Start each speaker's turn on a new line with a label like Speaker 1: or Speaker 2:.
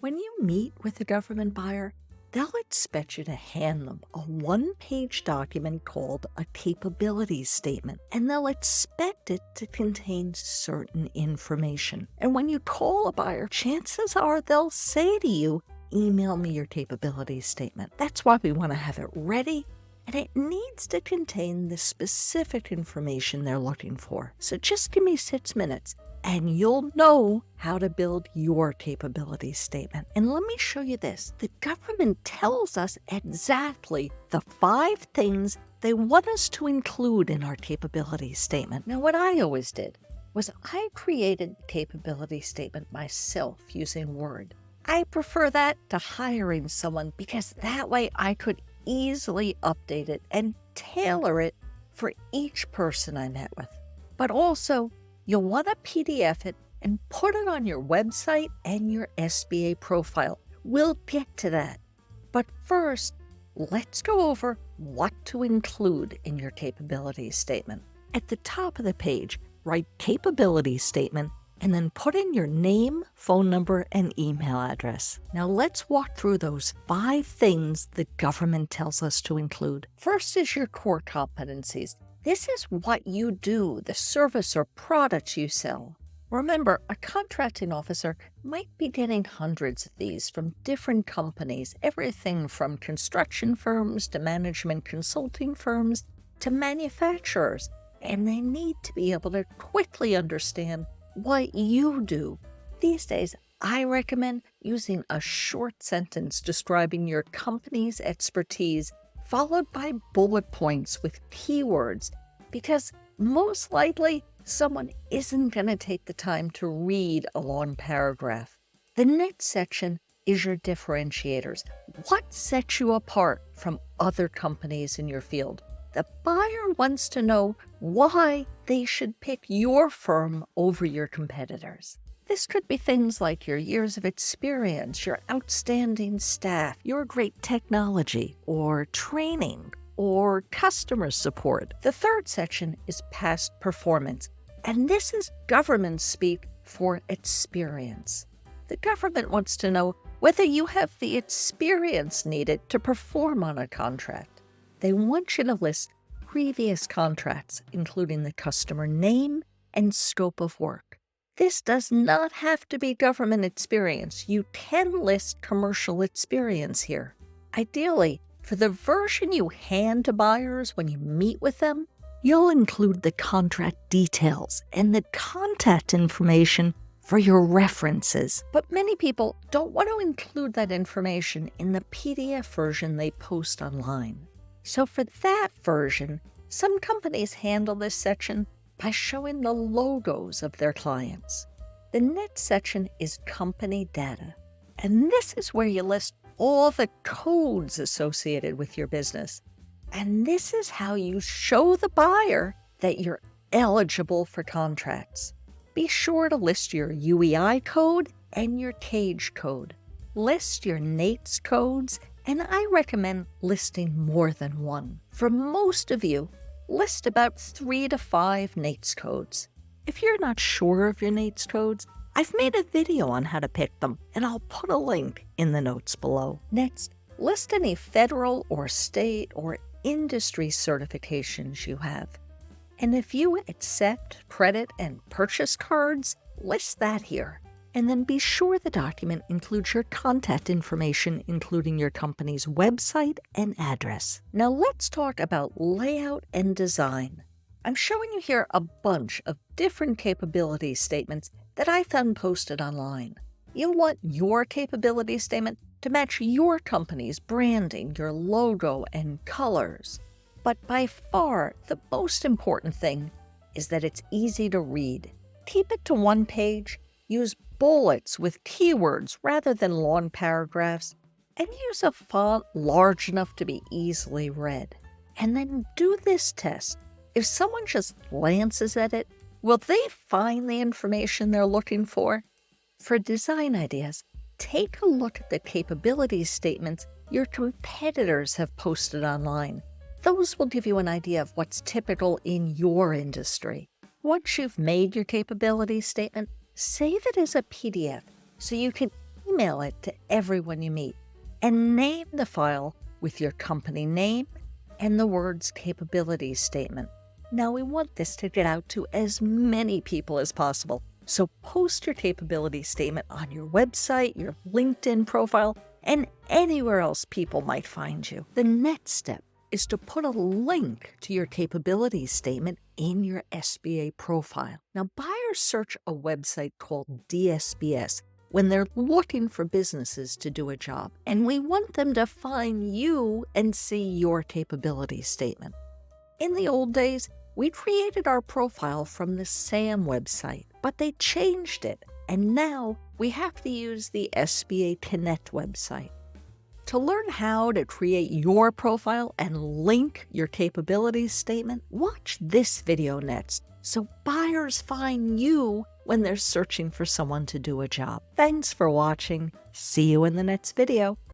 Speaker 1: When you meet with a government buyer, they'll expect you to hand them a one-page document called a capabilities statement, and they'll expect it to contain certain information. And when you call a buyer, chances are they'll say to you, email me your capabilities statement. That's why we want to have it ready, and it needs to contain the specific information they're looking for. So just give me 6 minutes and you'll know how to build your capabilities statement. And let me show you this. The government tells us exactly the 5 things they want us to include in our capabilities statement. Now, what I always did was I created the capability statement myself using Word. I prefer that to hiring someone because that way I could easily update it and tailor it for each person I met with. But also, you'll want to PDF it and put it on your website and your SBA profile. We'll get to that. But first, let's go over what to include in your capabilities statement. At the top of the page, write capabilities statement and then put in your name, phone number, and email address. Now let's walk through those 5 things the government tells us to include. First is your core competencies. This is what you do, the service or products you sell. Remember, a contracting officer might be getting hundreds of these from different companies, everything from construction firms to management consulting firms to manufacturers, and they need to be able to quickly understand what you do. These days, I recommend using a short sentence describing your company's expertise, followed by bullet points with keywords, because most likely someone isn't going to take the time to read a long paragraph. The next section is your differentiators. What sets you apart from other companies in your field? The buyer wants to know why they should pick your firm over your competitors. This could be things like your years of experience, your outstanding staff, your great technology, or training, or customer support. The third section is past performance, and this is government speak for experience. The government wants to know whether you have the experience needed to perform on a contract. They want you to list previous contracts, including the customer name and scope of work. This does not have to be government experience. You can list commercial experience here. Ideally, for the version you hand to buyers when you meet with them, you'll include the contract details and the contact information for your references. But many people don't want to include that information in the PDF version they post online. So for that version, some companies handle this section by showing the logos of their clients. The next section is company data, and this is where you list all the codes associated with your business. And this is how you show the buyer that you're eligible for contracts. Be sure to list your UEI code and your CAGE code. List your NAICS codes, and I recommend listing more than one. For most of you, list about 3 to 5 NAICS codes. If you're not sure of your NAICS codes, I've made a video on how to pick them, and I'll put a link in the notes below. Next, list any federal or state or industry certifications you have. And if you accept credit and purchase cards, list that here. And then be sure the document includes your contact information, including your company's website and address. Now let's talk about layout and design. I'm showing you here a bunch of different capability statements that I found posted online. You'll want your capability statement to match your company's branding, your logo, and colors. But by far, the most important thing is that it's easy to read. Keep it to one page, use bullets with keywords rather than long paragraphs, and use a font large enough to be easily read. And then do this test. If someone just glances at it, will they find the information they're looking for? For design ideas, take a look at the capability statements your competitors have posted online. Those will give you an idea of what's typical in your industry. Once you've made your capability statement, save it as a PDF so you can email it to everyone you meet, and name the file with your company name and the words capabilities statement. Now, we want this to get out to as many people as possible, so post your capabilities statement on your website, your LinkedIn profile, and anywhere else people might find you. The next step is to put a link to your capabilities statement in your SBA profile. Now, buyers search a website called DSBS when they're looking for businesses to do a job, and we want them to find you and see your capabilities statement. In the old days, we created our profile from the SAM website, but they changed it, and now we have to use the SBA Connect website. To learn how to create your profile and link your capabilities statement, watch this video next so buyers find you when they're searching for someone to do a job. Thanks for watching. See you in the next video.